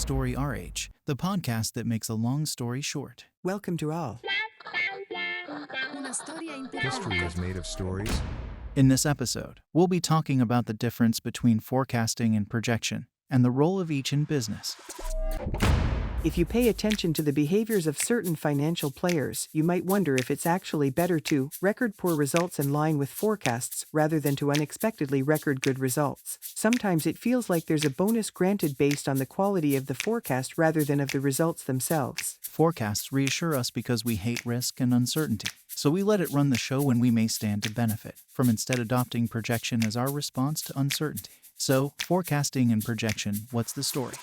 Story RH, the podcast that makes a long story short. Welcome to all. History is made of stories. In this episode, we'll be talking about the difference between forecasting and projection, and the role of each in business. If you pay attention to the behaviors of certain financial players, you might wonder if it's actually better to record poor results in line with forecasts rather than to unexpectedly record good results. Sometimes it feels like there's a bonus granted based on the quality of the forecast rather than of the results themselves. Forecasts reassure us because we hate risk and uncertainty, so we let it run the show when we may stand to benefit from instead adopting projection as our response to uncertainty. So, forecasting and projection, what's the story?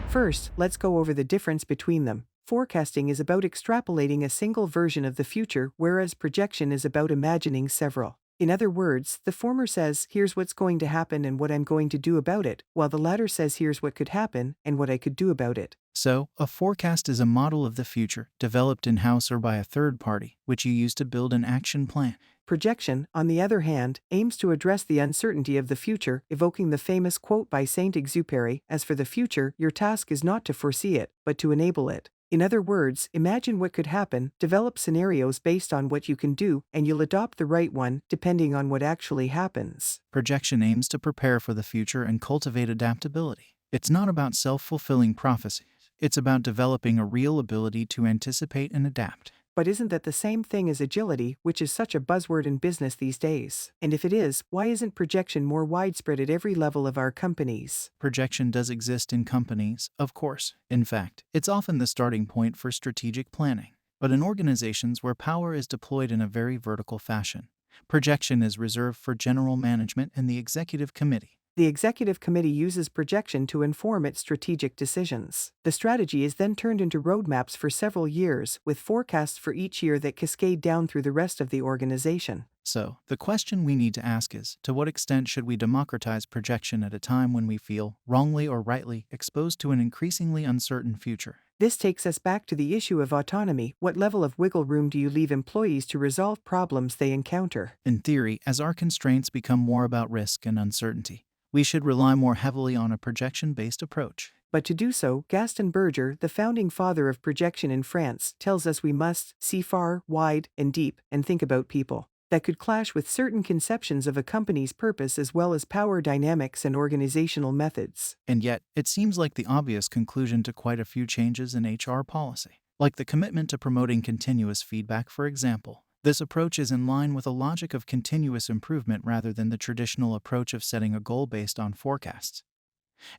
First, let's go over the difference between them. Forecasting is about extrapolating a single version of the future, whereas projection is about imagining several. In other words, the former says, here's what's going to happen and what I'm going to do about it, while the latter says, here's what could happen and what I could do about it. So, a forecast is a model of the future, developed in-house or by a third party, which you use to build an action plan. Projection, on the other hand, aims to address the uncertainty of the future, evoking the famous quote by Saint-Exupéry, "As for the future, your task is not to foresee it, but to enable it." In other words, imagine what could happen, develop scenarios based on what you can do, and you'll adopt the right one, depending on what actually happens. Projection aims to prepare for the future and cultivate adaptability. It's not about self-fulfilling prophecies. It's about developing a real ability to anticipate and adapt. But isn't that the same thing as agility, which is such a buzzword in business these days? And if it is, why isn't projection more widespread at every level of our companies? Projection does exist in companies, of course. In fact, it's often the starting point for strategic planning. But in organizations where power is deployed in a very vertical fashion, projection is reserved for general management and the executive committee. The executive committee uses projection to inform its strategic decisions. The strategy is then turned into roadmaps for several years, with forecasts for each year that cascade down through the rest of the organization. So, the question we need to ask is, to what extent should we democratize projection at a time when we feel, wrongly or rightly, exposed to an increasingly uncertain future? This takes us back to the issue of autonomy. What level of wiggle room do you leave employees to resolve problems they encounter? In theory, as our constraints become more about risk and uncertainty, we should rely more heavily on a projection-based approach. But to do so, Gaston Berger, the founding father of projection in France, tells us we must see far, wide, and deep, and think about people. That could clash with certain conceptions of a company's purpose as well as power dynamics and organizational methods. And yet, it seems like the obvious conclusion to quite a few changes in HR policy, like the commitment to promoting continuous feedback, for example. This approach is in line with a logic of continuous improvement rather than the traditional approach of setting a goal based on forecasts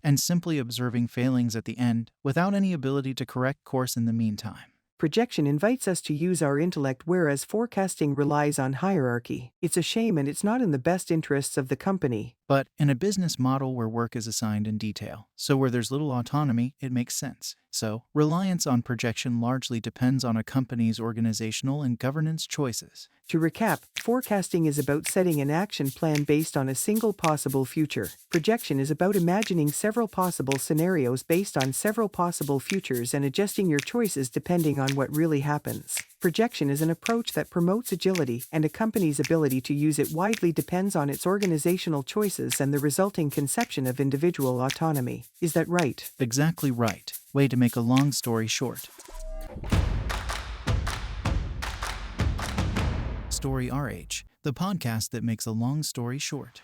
and simply observing failings at the end without any ability to correct course in the meantime. Projection invites us to use our intellect, whereas forecasting relies on hierarchy. It's a shame, and it's not in the best interests of the company. But in a business model where work is assigned in detail, so where there's little autonomy, it makes sense. So, reliance on projection largely depends on a company's organizational and governance choices. To recap, forecasting is about setting an action plan based on a single possible future. Projection is about imagining several possible scenarios based on several possible futures and adjusting your choices depending on what really happens. Projection is an approach that promotes agility, and a company's ability to use it widely depends on its organizational choices and the resulting conception of individual autonomy. Is that right? Exactly right. Way to make a long story short. Story RH, the podcast that makes a long story short.